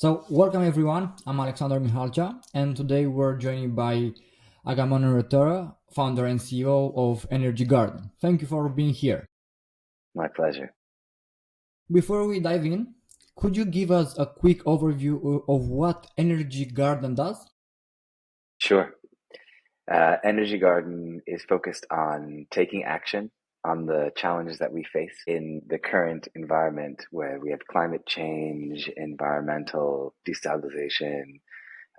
So, welcome everyone. I'm Alexander Mihalcha, and today we're joined by Agamemnon Otero, founder and CEO of Energy Garden. Thank you for being here. My pleasure. Before we dive in, could you give us a quick overview of what Energy Garden does? Sure. Energy Garden is focused on taking action on the challenges that we face in the current environment where we have climate change, environmental destabilization,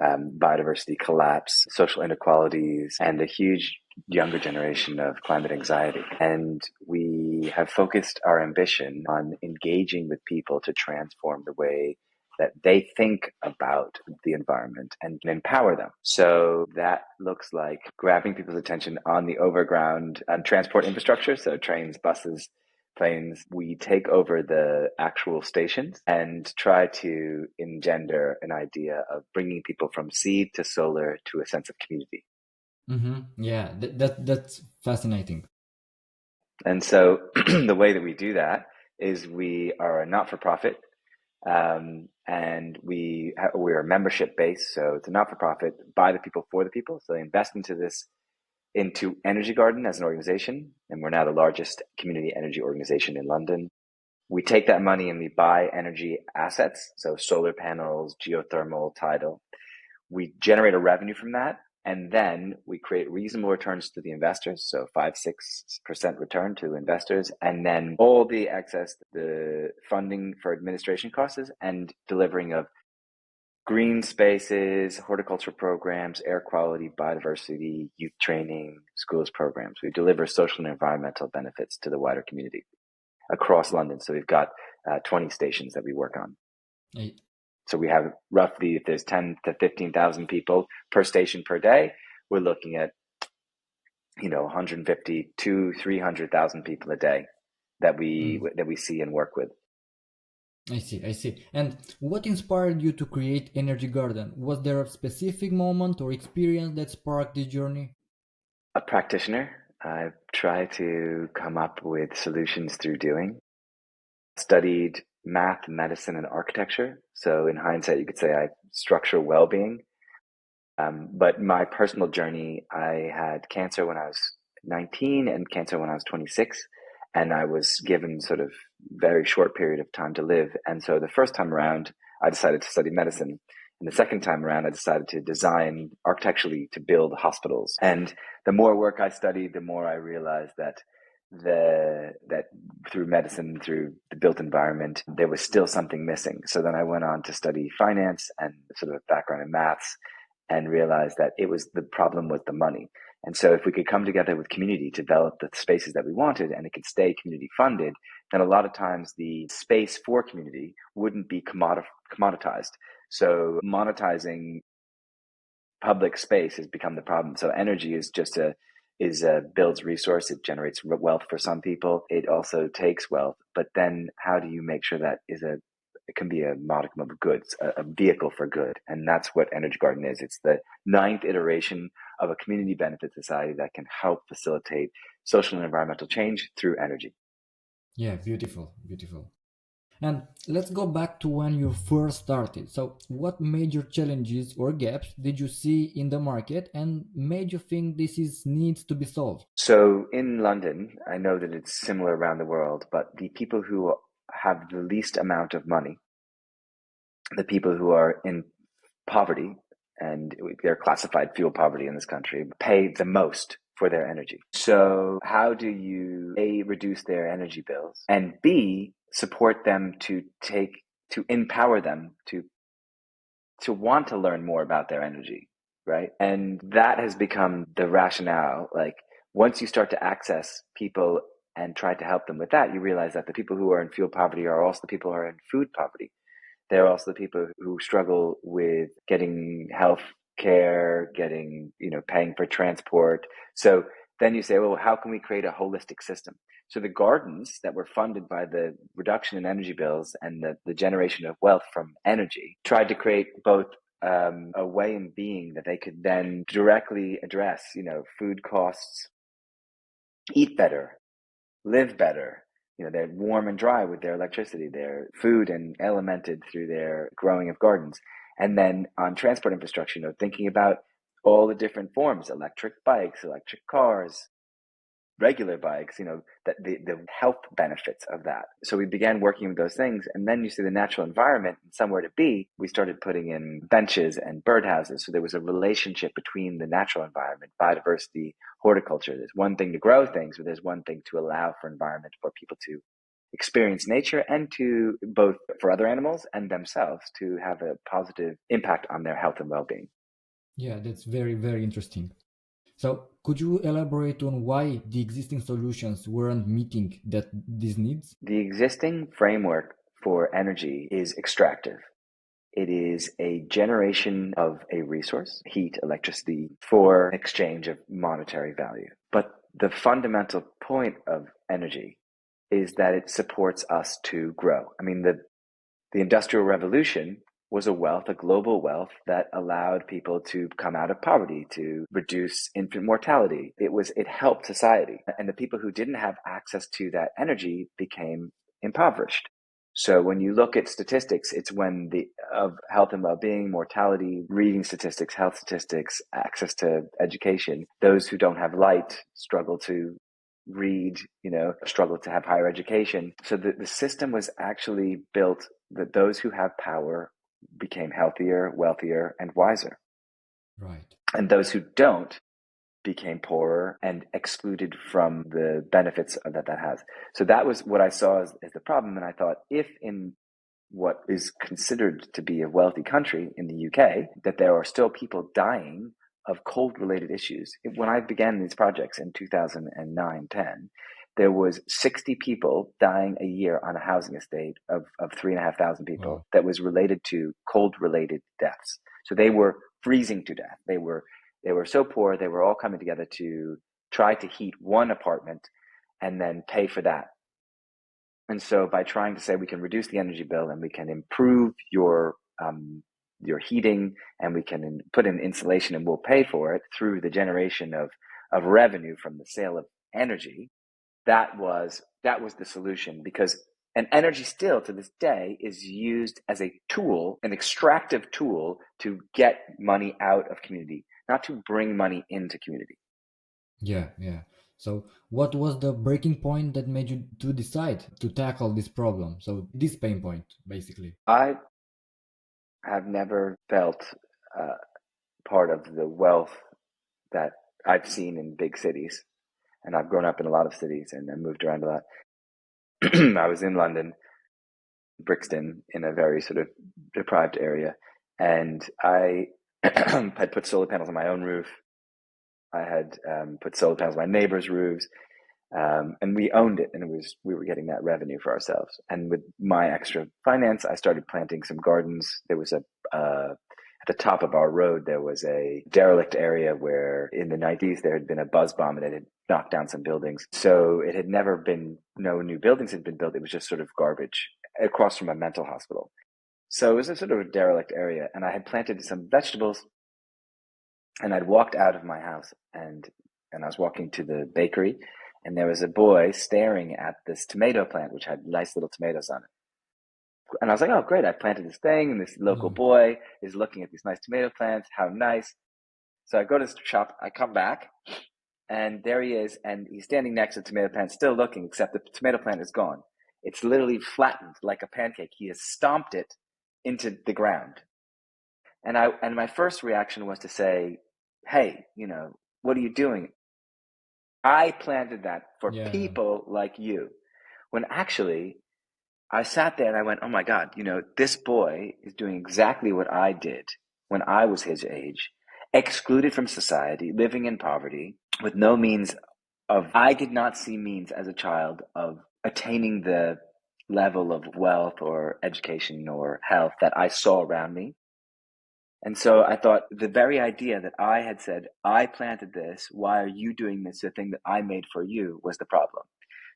biodiversity collapse, social inequalities, and a huge younger generation of climate anxiety. And we have focused our ambition on engaging with people to transform the way that they think about the environment and empower them. So that looks like grabbing people's attention on the overground transport infrastructure, so trains, buses, planes. We take over the actual stations and try to engender an idea of bringing people from seed to solar to a sense of community. Yeah, that's fascinating. And so the way that we do that is we are a not-for-profit, and we're membership based. So it's a not-for-profit by the people for the people. So they invest into Energy Garden as an organization, and we're now the largest community energy organization in London. We take that money and we buy energy assets, so solar panels, geothermal, tidal. We generate a revenue from that, and then we create reasonable returns to the investors, so 5-6% return to investors, and then all the excess, the funding for administration costs and delivering of green spaces, horticulture programs, air quality, biodiversity, youth training, schools programs. We deliver social and environmental benefits to the wider community across London. So we've got 20 stations that we work on. Eh, So we have roughly, if there's 10 to 15,000 people per station per day, we're looking at 150 to 300,000 people a day that we mm, that we see and work with. I see. And what inspired you to create Energy Garden? Was there a specific moment or experience that sparked this journey? A practitioner, I try to come up with solutions through doing. Studied math, medicine, and architecture. So in hindsight, you could say I structure well-being. But my personal journey, I had cancer when I was 19 and cancer when I was 26. And I was given sort of very short period of time to live. And so the first time around, I decided to study medicine. And the second time around, I decided to design architecturally to build hospitals. And the more work I studied, the more I realized that through medicine, through the built environment, there was still something missing. So then I went on to study finance and sort of a background in maths and realized that the problem was the money. And so if we could come together with community to develop the spaces that we wanted and it could stay community funded, then a lot of times the space for community wouldn't be commoditized. So monetizing public space has become the problem. So energy is builds resource. It generates wealth for some people. It also takes wealth. But then how do you make sure that it can be a modicum of goods, a vehicle for good. And that's what Energy Garden is. It's the ninth iteration of a community benefit society that can help facilitate social and environmental change through energy. Yeah, beautiful, beautiful. And let's go back to when you first started. So, what major challenges or gaps did you see in the market and made you think this is needs to be solved? So in London, I know that it's similar around the world, but the people who have the least amount of money, the people who are in poverty, and they're classified fuel poverty in this country, pay the most for their energy. So how do you A, reduce their energy bills, and B, support them to empower them to want to learn more about their energy, right? And that has become the rationale. Like once you start to access people and try to help them with that, you realize that the people who are in fuel poverty are also the people who are in food poverty. They're also the people who struggle with getting health care, paying for transport. So then you say, well, how can we create a holistic system? So the gardens that were funded by the reduction in energy bills and the generation of wealth from energy tried to create both a way in being that they could then directly address, food costs, eat better, live better, they're warm and dry with their electricity. They're food and elemented through their growing of gardens. And then on transport infrastructure, thinking about all the different forms, electric bikes, electric cars, regular bikes, that the health benefits of that. So we began working with those things. And then you see the natural environment and somewhere to be, we started putting in benches and birdhouses. So there was a relationship between the natural environment, biodiversity, horticulture. There's one thing to grow things, but there's one thing to allow for environment for people to experience nature and to both for other animals and themselves to have a positive impact on their health and well-being. Yeah, that's very, very interesting. So, could you elaborate on why the existing solutions weren't meeting these needs? The existing framework for energy is extractive. It is a generation of a resource, heat, electricity, for exchange of monetary value. But the fundamental point of energy is that it supports us to grow. I mean, the Industrial Revolution was a global wealth that allowed people to come out of poverty, to reduce infant mortality. It helped society. And the people who didn't have access to that energy became impoverished. So when you look at statistics, it's when of health and well-being, mortality, reading statistics, health statistics, access to education, those who don't have light struggle to read, struggle to have higher education. So the system was actually built that those who have power became healthier, wealthier, and wiser. Right. And those who don't became poorer and excluded from the benefits that has. So that was what I saw as the problem. And I thought, if in what is considered to be a wealthy country in the UK, that there are still people dying of cold-related issues. When I began these projects in 2009-10, there was 60 people dying a year on a housing estate of 3,500 people. Wow. That was related to cold-related deaths. So they were freezing to death. They were so poor, they were all coming together to try to heat one apartment and then pay for that. And so by trying to say we can reduce the energy bill and we can improve your heating and we can put in insulation and we'll pay for it through the generation of revenue from the sale of energy, that was the solution. And energy still to this day is used as a tool, an extractive tool to get money out of community, not to bring money into community. Yeah. So what was the breaking point that made you to decide to tackle this problem? So this pain point, basically. I have never felt part of the wealth that I've seen in big cities. And I've grown up in a lot of cities and I moved around a lot. I was in London, Brixton, in a very sort of deprived area. And I had put solar panels on my own roof. I had put solar panels on my neighbors' roofs. And we owned it, and we were getting that revenue for ourselves. And with my extra finance, I started planting some gardens. There was at the top of our road, there was a derelict area where in the 90s there had been a buzz bomb and it had knocked down some buildings. So it had never been, no new buildings had been built. It was just sort of garbage across from a mental hospital. So it was a sort of a derelict area, and I had planted some vegetables, and I'd walked out of my house and I was walking to the bakery, and there was a boy staring at this tomato plant, which had nice little tomatoes on it. And I was like, oh, great, I planted this thing, and this local boy is looking at these nice tomato plants. How nice. So I go to the shop, I come back, and there he is, and he's standing next to the tomato plant, still looking, except the tomato plant is gone. It's literally flattened like a pancake. He has stomped it into the ground. And my first reaction was to say, hey, what are you doing? I planted that for people like you. When actually, I sat there and I went, oh my God, this boy is doing exactly what I did when I was his age, excluded from society, living in poverty, with no means I did not see means as a child of attaining the level of wealth or education or health that I saw around me. And so I thought the very idea that I had said, I planted this, why are you doing this? The thing that I made for you was the problem.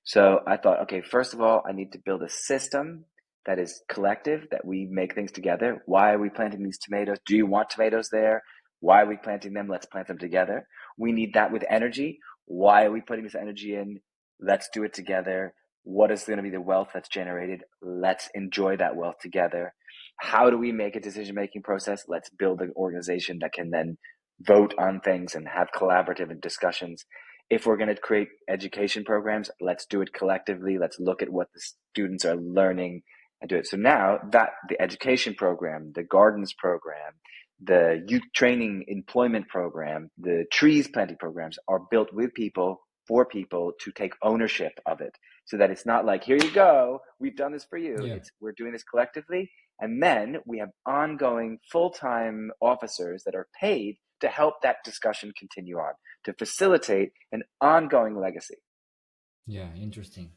So I thought, okay, first of all, I need to build a system that is collective, that we make things together. Why are we planting these tomatoes? Do you want tomatoes there? Why are we planting them? Let's plant them together. We need that with energy. Why are we putting this energy in? Let's do it together. What is going to be the wealth that's generated? Let's enjoy that wealth together. How do we make a decision-making process? Let's build an organization that can then vote on things and have collaborative discussions. If we're going to create education programs, let's do it collectively. Let's look at what the students are learning and do it. So now that the education program, the gardens program, the youth training employment program, the trees planting programs are built with people, for people to take ownership of it, so that it's not like, here you go, we've done this for you. Yeah. It's, we're doing this collectively. And then we have ongoing full-time officers that are paid to help that discussion continue on, to facilitate an ongoing legacy. Yeah, interesting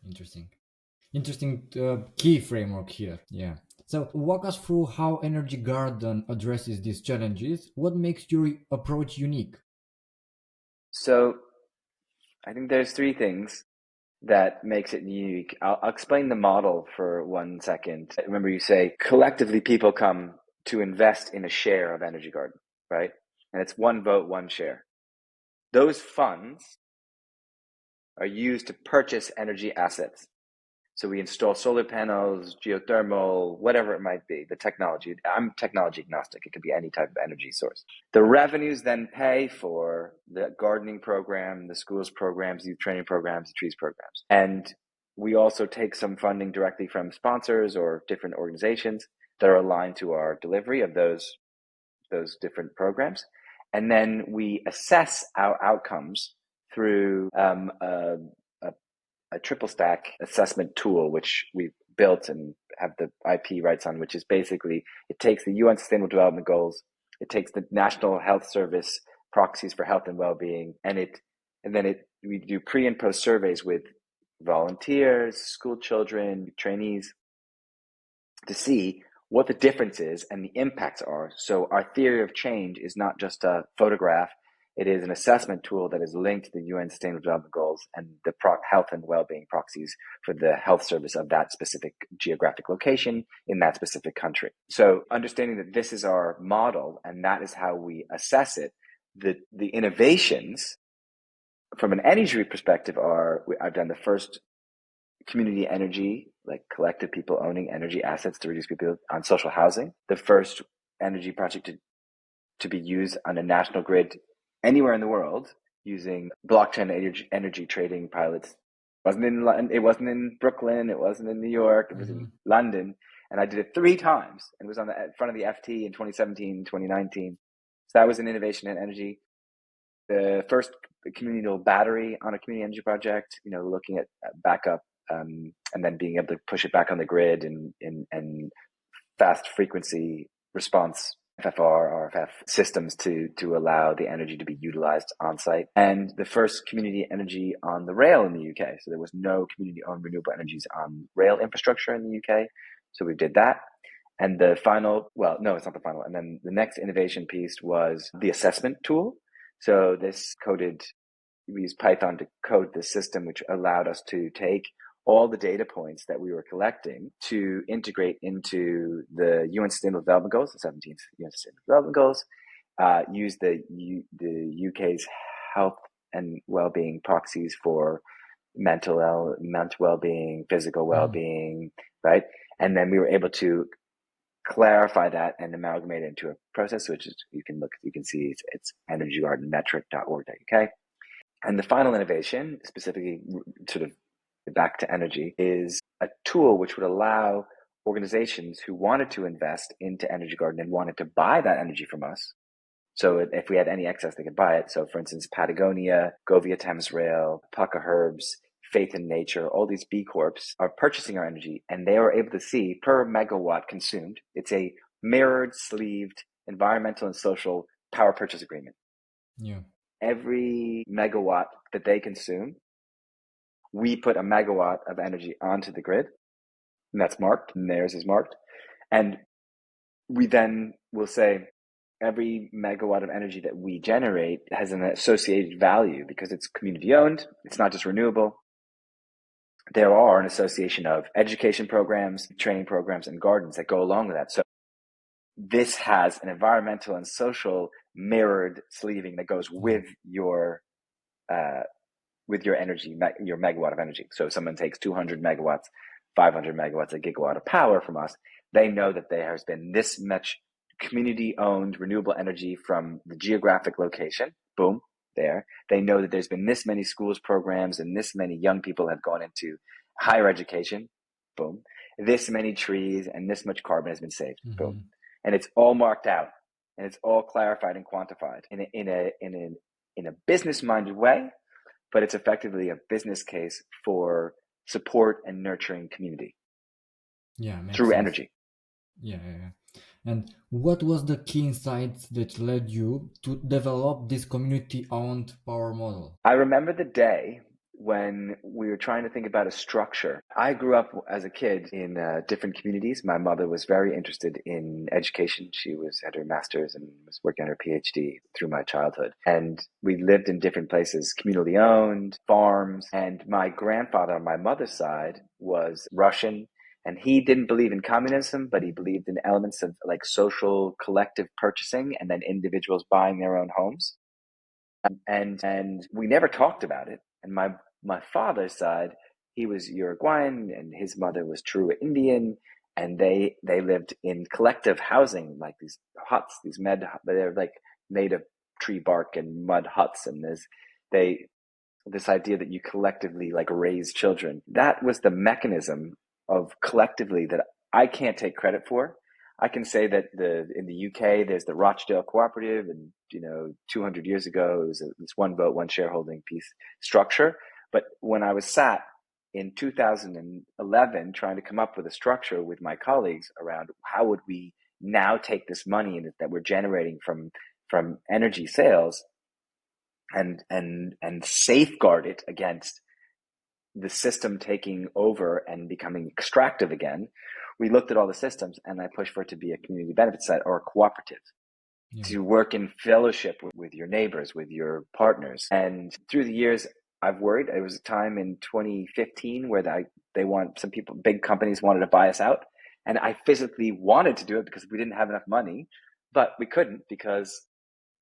key framework here. Yeah. So walk us through how Energy Garden addresses these challenges. What makes your approach unique? So I think there's three things that makes it unique. I'll explain the model for 1 second. Remember, you say collectively people come to invest in a share of Energy Garden, right? And it's one vote, one share. Those funds are used to purchase energy assets. So we install solar panels, geothermal, whatever it might be, the technology. I'm technology agnostic. It could be any type of energy source. The revenues then pay for the gardening program, the schools programs, youth training programs, the trees programs. And we also take some funding directly from sponsors or different organizations that are aligned to our delivery of those different programs. And then we assess our outcomes through a triple stack assessment tool, which we've built and have the IP rights on, which is basically, it takes the UN Sustainable Development Goals, it takes the National Health Service proxies for health and well-being, and we do pre and post surveys with volunteers, school children, trainees, to see what the difference is and the impacts are. So our theory of change is not just a photograph. It is an assessment tool that is linked to the UN Sustainable Development Goals and the health and well-being proxies for the health service of that specific geographic location in that specific country. So understanding that this is our model and that is how we assess it, the innovations from an energy perspective I've done the first community energy, like collective people owning energy assets to reduce people on social housing. The first energy project to be used on a national grid anywhere in the world using blockchain energy trading pilots. It wasn't in Brooklyn. It wasn't in New York. It was in London. And I did it 3 times and was on the front of the FT in 2017, 2019. So that was an innovation in energy. The first community battery on a community energy project, looking at backup and then being able to push it back on the grid and fast frequency response FFR, RFF systems to allow the energy to be utilized on site. And the first community energy on the rail in the UK. So there was no community owned renewable energies on rail infrastructure in the UK. So we did that. And the final, well, no, it's not the final. And then the next innovation piece was the assessment tool. So we used Python to code this system, which allowed us to take all the data points that we were collecting to integrate into the UN Sustainable Development Goals, the 17th UN Sustainable Development Goals, use the UK's health and well-being proxies for mental well-being, physical well-being, right? And then we were able to clarify that and amalgamate it into a process, which is, you can see it's energygardenmetric.org.uk. And the final innovation, specifically sort of back to energy, is a tool which would allow organizations who wanted to invest into Energy Garden and wanted to buy that energy from us. So if we had any excess, they could buy it. So for instance, Patagonia, Go Via Thames Rail, Pucka Herbs, Faith in Nature, all these B Corps are purchasing our energy, and they are able to see per megawatt consumed. It's a mirrored, sleeved environmental and social power purchase agreement. Yeah. Every megawatt that they consume, we put a megawatt of energy onto the grid, and that's marked, and theirs is marked. And we then will say every megawatt of energy that we generate has an associated value because it's community owned. It's not just renewable. There are an association of education programs, training programs, and gardens that go along with that. So this has an environmental and social mirrored sleeving that goes with your with your energy, your megawatt of energy. So if someone takes 200 megawatts, 500 megawatts, a gigawatt of power from us, they know that there has been this much community-owned renewable energy from the geographic location. Boom, there. They know that there's been this many schools programs and this many young people have gone into higher education. Boom. This many trees and this much carbon has been saved. Boom. Mhm. And it's all marked out and it's all clarified and quantified in a business-minded way, but it's effectively a business case for support and nurturing community Yeah, makes through sense. energy. Yeah, yeah, yeah. And what was the key insights that led you to develop this community-owned power model? I remember the day when we were trying to think about a structure. I grew up as a kid in different communities. My mother was very interested in education. She was had her master's and was working on her PhD through my childhood. And we lived in different places, communally owned, farms. And my grandfather on my mother's side was Russian. And he didn't believe in communism, but he believed in elements of like social collective purchasing and then individuals buying their own homes. And we never talked about it. And my father's side, he was Uruguayan, and his mother was true Indian, and they lived in collective housing, like these huts, they're like made of tree bark and mud huts, and they this idea that you collectively like raise children. That was the mechanism of collectively that I can't take credit for. I can say that in the UK there's the Rochdale Cooperative, and 200 years ago it was this one vote, one shareholding piece structure. But when I was sat in 2011 trying to come up with a structure with my colleagues around how would we now take this money that we're generating from energy sales and safeguard it against the system taking over and becoming extractive again, we looked at all the systems and I pushed for it to be a community benefit site or a cooperative Yeah. to work in fellowship with your neighbors, with your partners. And through the years, I've worried. There was a time in 2015 where some people, big companies wanted to buy us out. And I physically wanted to do it because we didn't have enough money, but we couldn't because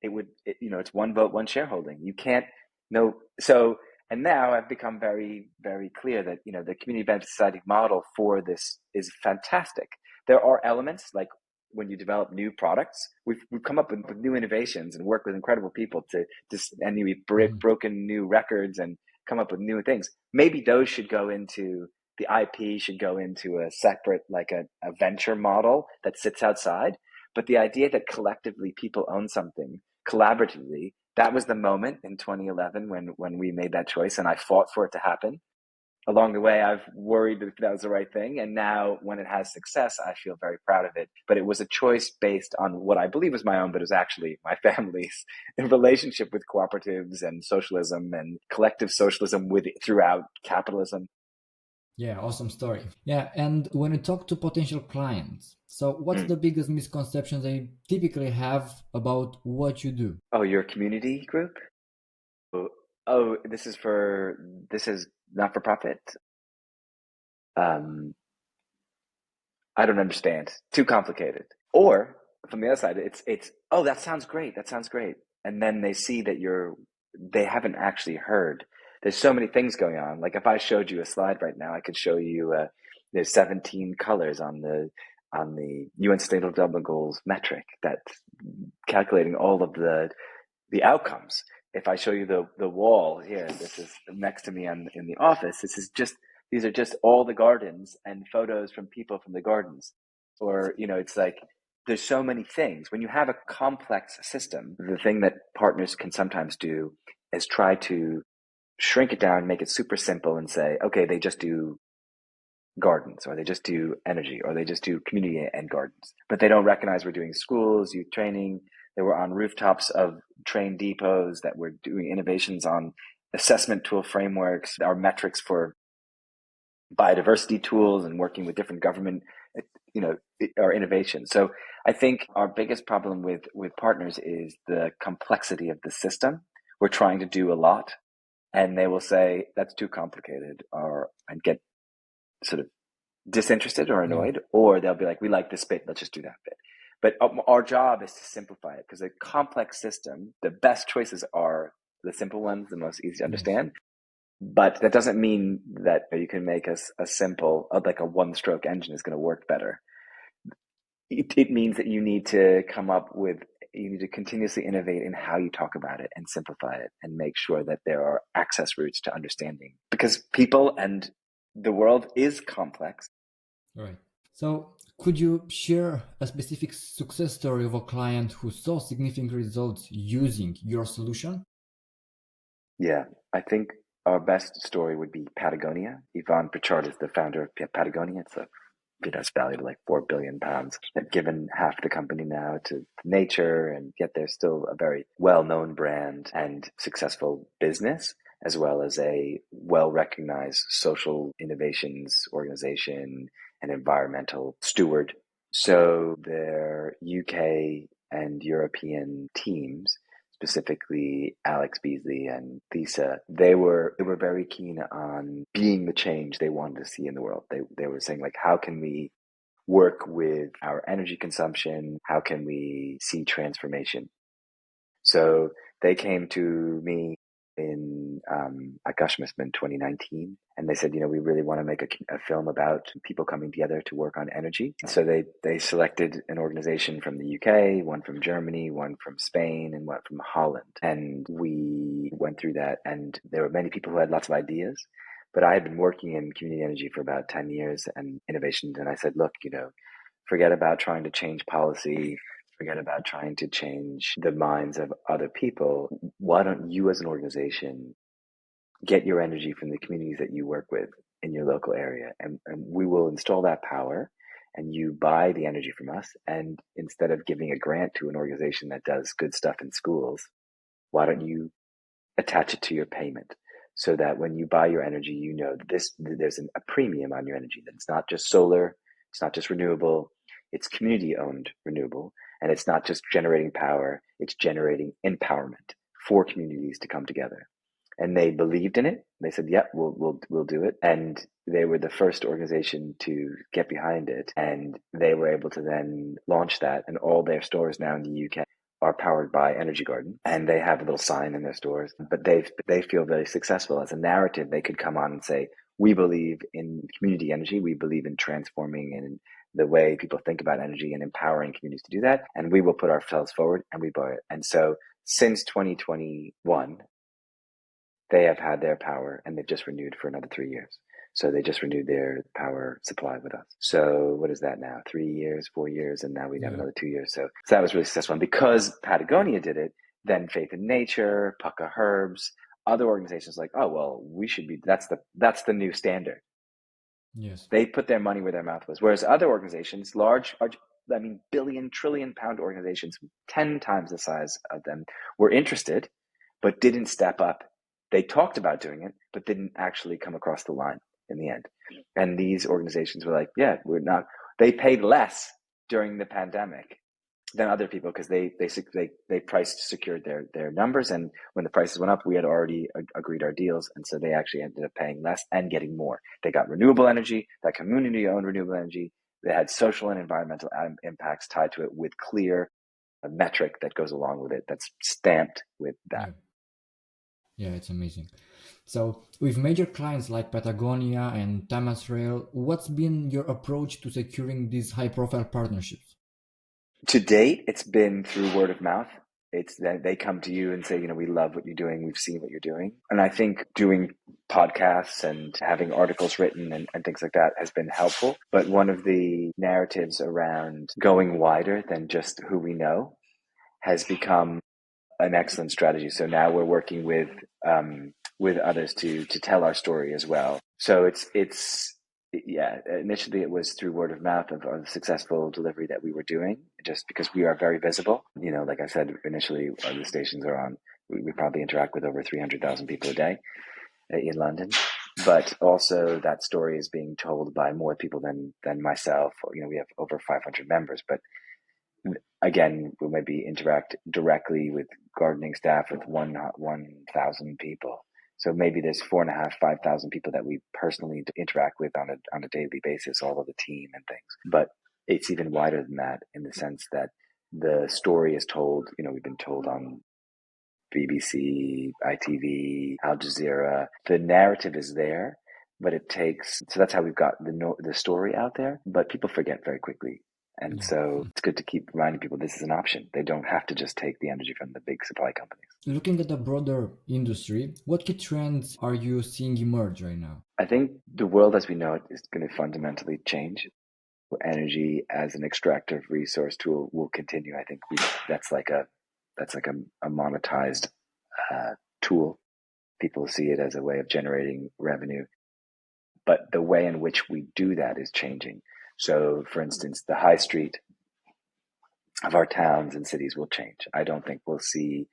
it's one vote, one shareholding. You can't no so and now I've become very, very clear that the community benefit society model for this is fantastic. There are elements like when you develop new products, we've come up with new innovations and work with incredible people and we've Mhm. broken new records and come up with new things. Maybe those should go into the IP should go into a separate like a venture model that sits outside. But the idea that collectively people own something collaboratively, that was the moment in 2011 when we made that choice, and I fought for it to happen. Along the way, I've worried if that was the right thing, and now when it has success, I feel very proud of it. But it was a choice based on what I believe was my own, but it was actually my family's in relationship with cooperatives and socialism and collective socialism throughout capitalism. Yeah, awesome story. Yeah, and when you talk to potential clients, so what's Mm. the biggest misconceptions they typically have about what you do? Oh, your community group? Oh, this is not for profit. Um, I don't understand. Too complicated. Or from the other side, it's oh, that sounds great. That sounds great. And then they see that they haven't actually heard. There's so many things going on. Like if I showed you a slide right now, I could show you there's 17 colors on the UN Sustainable Development Goals metric that's calculating all of the outcomes. If I show you the wall here, this is next to me in the office. These are just all the gardens and photos from people from the gardens. Or it's like there's so many things. When you have a complex system, the thing that partners can sometimes do is try to shrink it down, make it super simple, and say, okay, they just do gardens, or they just do energy, or they just do community and gardens. But they don't recognize we're doing schools, youth training. They were on rooftops of train depots that were doing innovations on assessment tool frameworks, our metrics for biodiversity tools, and working with different government, our innovation. So I think our biggest problem with partners is the complexity of the system. We're trying to do a lot, and they will say that's too complicated, and get sort of disinterested or Yeah. annoyed, or they'll be like, we like this bit, let's just do that bit. But our job is to simplify it, because a complex system, the best choices are the simple ones, the most easy to Yes. understand. But that doesn't mean that you can make a simple, like a one-stroke engine is going to work better. It means that you need to continuously innovate in how you talk about it and simplify it and make sure that there are access routes to understanding, because people and the world is complex. Right. So, could you share a specific success story of a client who saw significant results using your solution? Yeah, I think our best story would be Patagonia. Yvonne Pritchard is the founder of Patagonia. It's valued at like £4 billion. They've given half the company now to nature, and yet they're still a very well-known brand and successful business, as well as a well-recognized social innovations organization and environmental steward. So their UK and European teams, specifically Alex Beasley and Lisa, they were very keen on being the change they wanted to see in the world. They were saying, like, how can we work with our energy consumption? How can we see transformation? So they came to me in Agamemnon 2019, and they said, we really want to make a film about people coming together to work on energy. So they selected an organization from the UK, one from Germany, one from Spain, and one from Holland. And we went through that, and there were many people who had lots of ideas. But I had been working in community energy for about 10 years and innovations, and I said, look, forget about trying to change policy. Forget about trying to change the minds of other people. Why don't you, as an organization, get your energy from the communities that you work with in your local area? And we will install that power, and you buy the energy from us. And instead of giving a grant to an organization that does good stuff in schools, why don't you attach it to your payment, so that when you buy your energy, there's a premium on your energy. That it's not just solar, it's not just renewable, it's community owned renewable, and it's not just generating power, it's generating empowerment for communities to come together. And they believed in it. They said, "Yep, we'll do it." And they were the first organization to get behind it, and they were able to then launch that. And all their stores now in the UK are powered by Energy Garden, and they have a little sign in their stores. But they feel very successful. As a narrative, they could come on and say, "We believe in community energy. We believe in transforming and the way people think about energy and empowering communities to do that. And we will put ourselves forward, and we buy it." And so since 2021, they have had their power, and they've just renewed for another 3 years. So they just renewed their power supply with us. So what is that now? 3 years, 4 years, and now we have Yeah. another 2 years. So that was really successful. And because Patagonia did it, then Faith in Nature, Pucka Herbs, other organizations like, oh, well, we should be, that's the new standard. Yes. They put their money where their mouth was. Whereas other organizations, large, billion, trillion pound organizations, 10 times the size of them, were interested, but didn't step up. They talked about doing it, but didn't actually come across the line in the end. And these organizations were like, yeah, they paid less during the pandemic than other people, because they priced secured their numbers, and when the prices went up, we had already agreed our deals, and so they actually ended up paying less and getting more. They got renewable energy, that community owned renewable energy. They had social and environmental impacts tied to it, with clear a metric that goes along with it, that's stamped with that. Yeah. Yeah, it's amazing. So, with major clients like Patagonia and Thomas Rail, what's been your approach to securing these high-profile partnerships? To date, it's been through word of mouth. It's that they come to you and say, we love what you're doing. We've seen what you're doing. And I think doing podcasts and having articles written and things like that has been helpful. But one of the narratives around going wider than just who we know has become an excellent strategy. So now we're working with others to tell our story as well. So yeah, initially it was through word of mouth of the successful delivery that we were doing, just because we are very visible. Like I said, initially the stations are on, we probably interact with over 300,000 people a day in London. But also that story is being told by more people than myself. We have over 500 members, but again, we maybe interact directly with gardening staff with 1,000 people. So maybe there's 4.5, 5,000 people that we personally interact with on a daily basis, all of the team and things. But it's even wider than that, in the sense that the story is told. We've been told on BBC, ITV, Al Jazeera. The narrative is there, but it takes, so that's how we've got the story out there, but people forget very quickly. And Yeah. so it's good to keep reminding people this is an option. They don't have to just take the energy from the big supply companies. Looking at the broader industry, what key trends are you seeing emerge right now? I think the world as we know it is going to fundamentally change. Energy as an extractive resource tool will continue. I think that's like a monetized tool. People see it as a way of generating revenue, but the way in which we do that is changing. So, for instance, the high street of our towns and cities will change. I don't think we'll see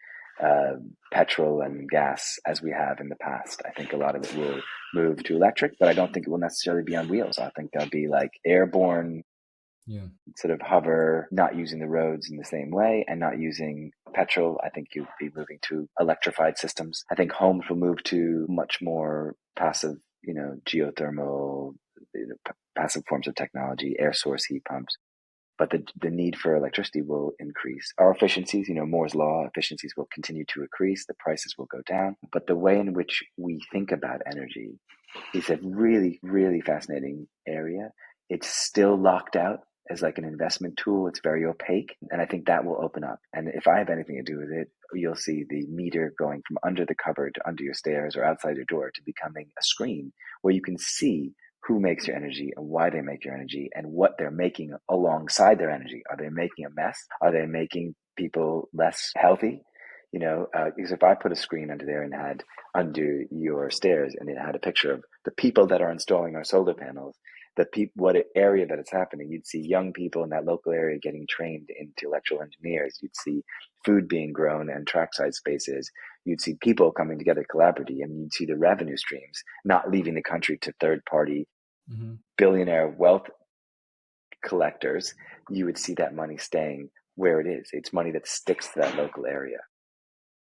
petrol and gas as we have in the past. I think a lot of it will move to electric, but I don't think it will necessarily be on wheels. I think there'll be like airborne Yeah. sort of hover, not using the roads in the same way and not using petrol. I think you'll be moving to electrified systems. I think homes will move to much more passive, geothermal, passive forms of technology, air source heat pumps. But the need for electricity will increase. Our efficiencies, Moore's law, efficiencies will continue to increase. The prices will go down. But the way in which we think about energy is a really, really fascinating area. It's still locked out as like an investment tool. It's very opaque. And I think that will open up. And if I have anything to do with it, you'll see the meter going from under the cupboard to under your stairs or outside your door to becoming a screen where you can see who makes your energy and why they make your energy and what they're making alongside their energy. Are they making a mess? Are they making people less healthy? Because if I put a screen under there and had under your stairs and it had a picture of the people that are installing our solar panels, what area that it's happening, you'd see young people in that local area getting trained into electrical engineers. You'd see food being grown and trackside spaces. You'd see people coming together collaboratively, and you'd see the revenue streams not leaving the country to third-party Mm-hmm. billionaire wealth collectors. You would see that money staying where it is. It's money that sticks to that local area.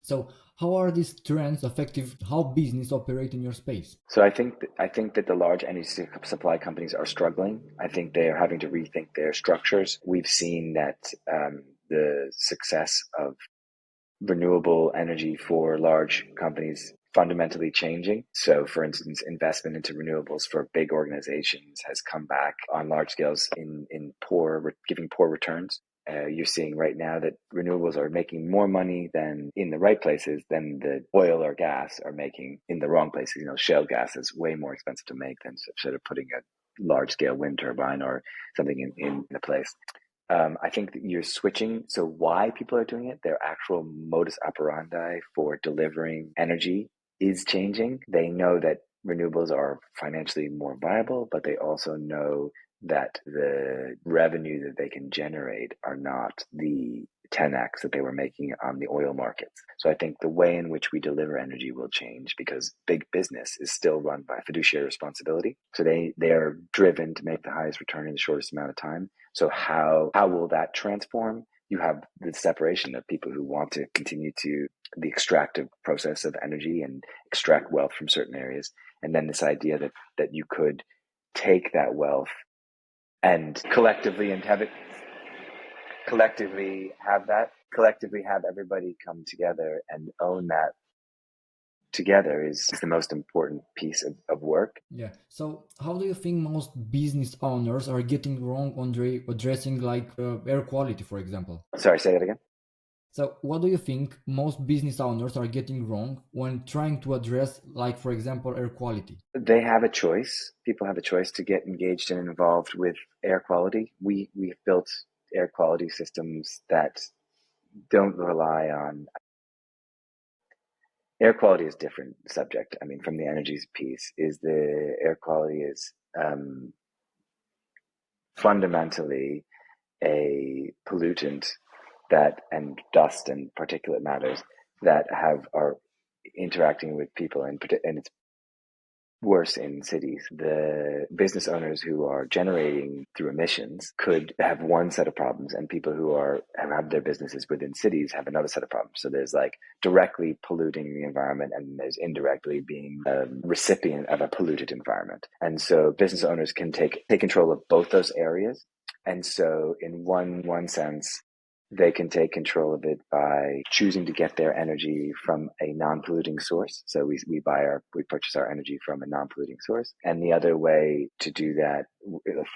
So, how are these trends affecting how business operate in your space? So I think that the large energy supply companies are struggling. I think they are having to rethink their structures. We've seen that the success of renewable energy for large companies fundamentally changing. So, for instance, investment into renewables for big organizations has come back on large scales in giving poor returns. You're seeing right now that renewables are making more money than in the right places than the oil or gas are making in the wrong places. Shale gas is way more expensive to make than sort of putting a large scale wind turbine or something in a place. I think that you're switching. So why people are doing it, their actual modus operandi for delivering energy is changing. They know that renewables are financially more viable, but they also know that the revenue that they can generate are not the 10x that they were making on the oil markets. So I think the way in which we deliver energy will change because big business is still run by fiduciary responsibility. So they are driven to make the highest return in the shortest amount of time. So how will that transform? You have the separation of people who want to continue to the extractive process of energy and extract wealth from certain areas. And then this idea that you could take that wealth and collectively have everybody come together and own that together is the most important piece of work. Yeah. So, how do you think most business owners are getting wrong on addressing like air quality, for example? Sorry, say that again. So, what do you think most business owners are getting wrong when trying to address, like, for example, air quality? They have a choice. People have a choice to get engaged and involved with air quality. We've built air quality systems that don't rely on air quality is different subject. I mean, from the energies piece, is the air quality is fundamentally a pollutant and dust and particulate matters that are interacting with people and it's worse in cities. The business owners who are generating through emissions could have one set of problems, and people who have their businesses within cities have another set of problems. So there's like directly polluting the environment, and there's indirectly being a recipient of a polluted environment. And so business owners can take control of both those areas. And so in one sense, They can take control of it by choosing to get their energy from a non-polluting source. So we purchase our energy from a non-polluting source. And the other way to do that,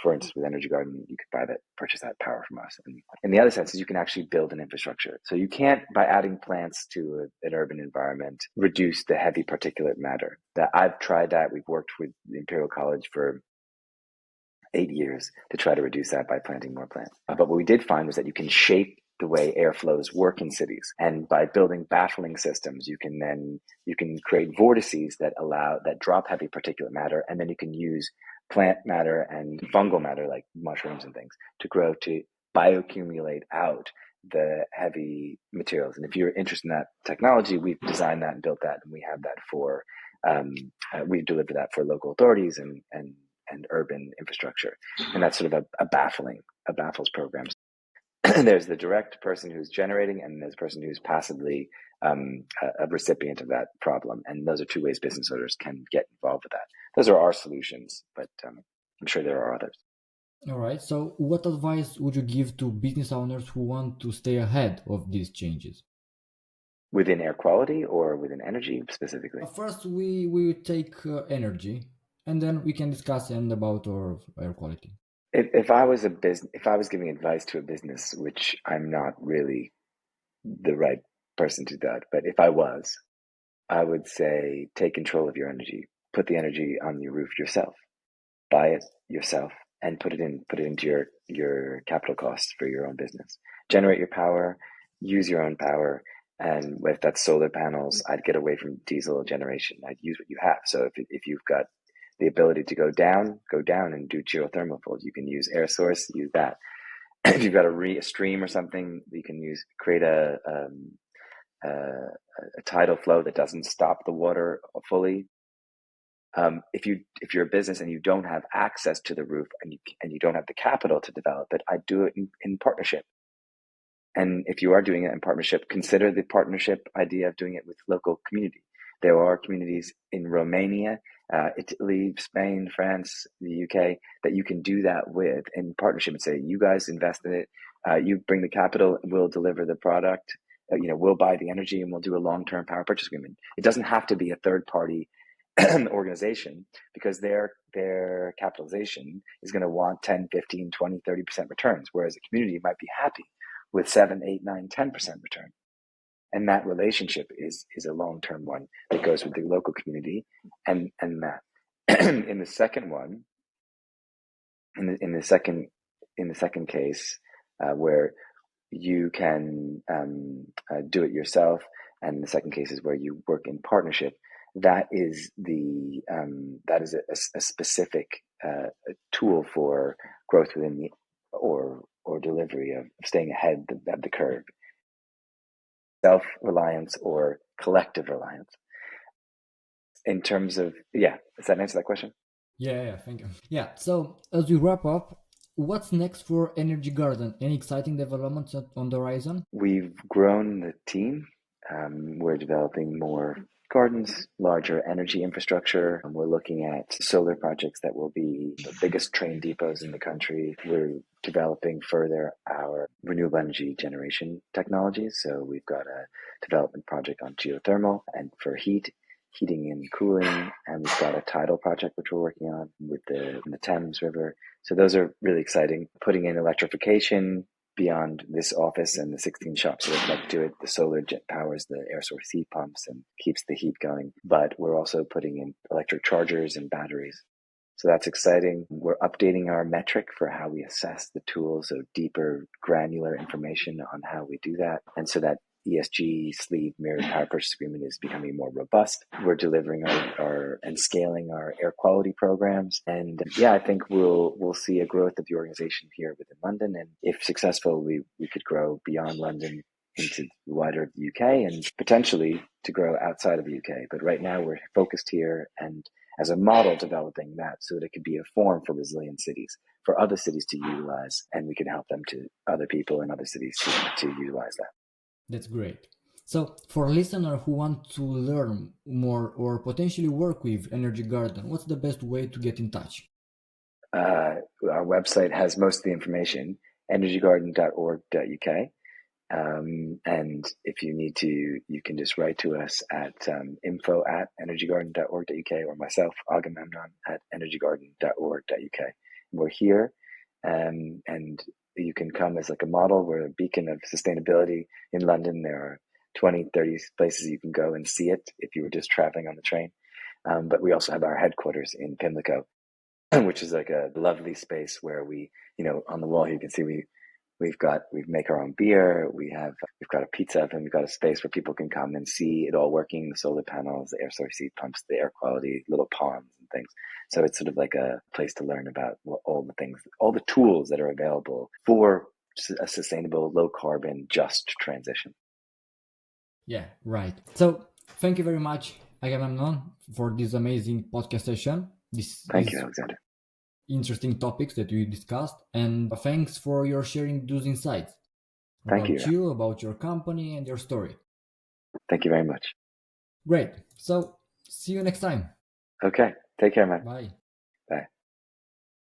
for instance, with Energy Garden, you could purchase that power from us. And in the other sense is you can actually build an infrastructure. So you can't, by adding plants to an urban environment, reduce the heavy particulate matter. That I've tried that. We've worked with Imperial College for 8 years to try to reduce that by planting more plants. But what we did find was that you can shape the way air flows work in cities. And by building baffling systems, you can create vortices that drop heavy particulate matter, and then you can use plant matter and fungal matter like mushrooms and things to bioaccumulate out the heavy materials. And if you're interested in that technology, we've designed that and built that, and we have that we deliver that for local authorities and urban infrastructure. And that's sort of a baffles program. There's the direct person who's generating, and there's a person who's passively a recipient of that problem. And those are two ways business owners can get involved with that. Those are our solutions, but I'm sure there are others. All right. So, what advice would you give to business owners who want to stay ahead of these changes? Within air quality or within energy specifically? First, we take energy, and then we can discuss and about our air quality. If I was giving advice to a business, which I'm not really the right person to do that, but if I was, I would say take control of your energy. Put the energy on your roof yourself. Buy it yourself and put it into your capital costs for your own business. Generate your power, use your own power, and if that's solar panels, I'd get away from diesel generation. I'd use what you have. So if you've got the ability to go down and do geothermal pools. You can use air source, use that. If you've got a stream or something, you can create a tidal flow that doesn't stop the water fully. If you're a business and you don't have access to the roof and you don't have the capital to develop it, I'd do it in partnership. And if you are doing it in partnership, consider the partnership idea of doing it with local community. There are communities in Romania, Italy, Spain, France, the UK that you can do that with in partnership and say, you guys invest in it, you bring the capital, we'll deliver the product, we'll buy the energy and we'll do a long-term power purchase agreement. It doesn't have to be a third-party organization because their capitalization is going to want 10, 15, 20, 30% returns, whereas a community might be happy with 7, 8, 9, 10% return. And that relationship is a long-term one that goes with the local community and that. In the second one, in the second case, where you can do it yourself, and the second case is where you work in partnership. That is a specific tool for growth within the or delivery of staying ahead of the curve. Self-reliance or collective reliance. In terms of, does that answer that question? Yeah, thank you. Yeah, so as we wrap up, what's next for Energy Garden? Any exciting developments on the horizon? We've grown the team. We're developing more gardens, larger energy infrastructure. We're looking at solar projects that will be the biggest train depots in the country. We're developing further our renewable energy generation technologies. So we've got a development project on geothermal and for heating and cooling, and we've got a tidal project which we're working on with the Thames River. So those are really exciting. Putting in electrification beyond this office and the 16 shops that like do it. The solar jet powers the air source heat pumps and keeps the heat going. But we're also putting in electric chargers and batteries. So that's exciting. We're updating our metric for how we assess the tools, so deeper granular information on how we do that. And so that ESG sleeve mirrored power purchase agreement is becoming more robust. We're delivering our and scaling our air quality programs. And I think we'll see a growth of the organization here within London. And if successful, we could grow beyond London into the wider UK and potentially to grow outside of the UK. But right now we're focused here and as a model developing that so that it could be a form for resilient cities, for other cities to utilize, and we can help them to other people in other cities to utilize that. That's great. So, for listeners who want to learn more or potentially work with Energy Garden, what's the best way to get in touch? Our website has most of the information, energygarden.org.uk. And if you need to, you can just write to us at info@energygarden.org.uk, or myself, Agamemnon, at energygarden.org.uk. We're here, and you can come as like a model. We're a beacon of sustainability in London. There are 20, 30 places you can go and see it if you were just traveling on the train. But we also have our headquarters in Pimlico, which is like a lovely space where we, on the wall here you can see we make our own beer. We've got a pizza oven. We've got a space where people can come and see it all working: the solar panels, the air source heat pumps, the air quality, little ponds and things. So it's sort of like a place to learn about all the things, all the tools that are available for a sustainable, low carbon, just transition. Yeah, right. So thank you very much, Agamemnon, for this amazing podcast session. Thank you, These Alexander. interesting topics that we discussed, and thanks for your sharing those insights Thank about you. you, about your company, and your story. Thank you very much. Great. So see you next time. Okay. Take care, man. Bye.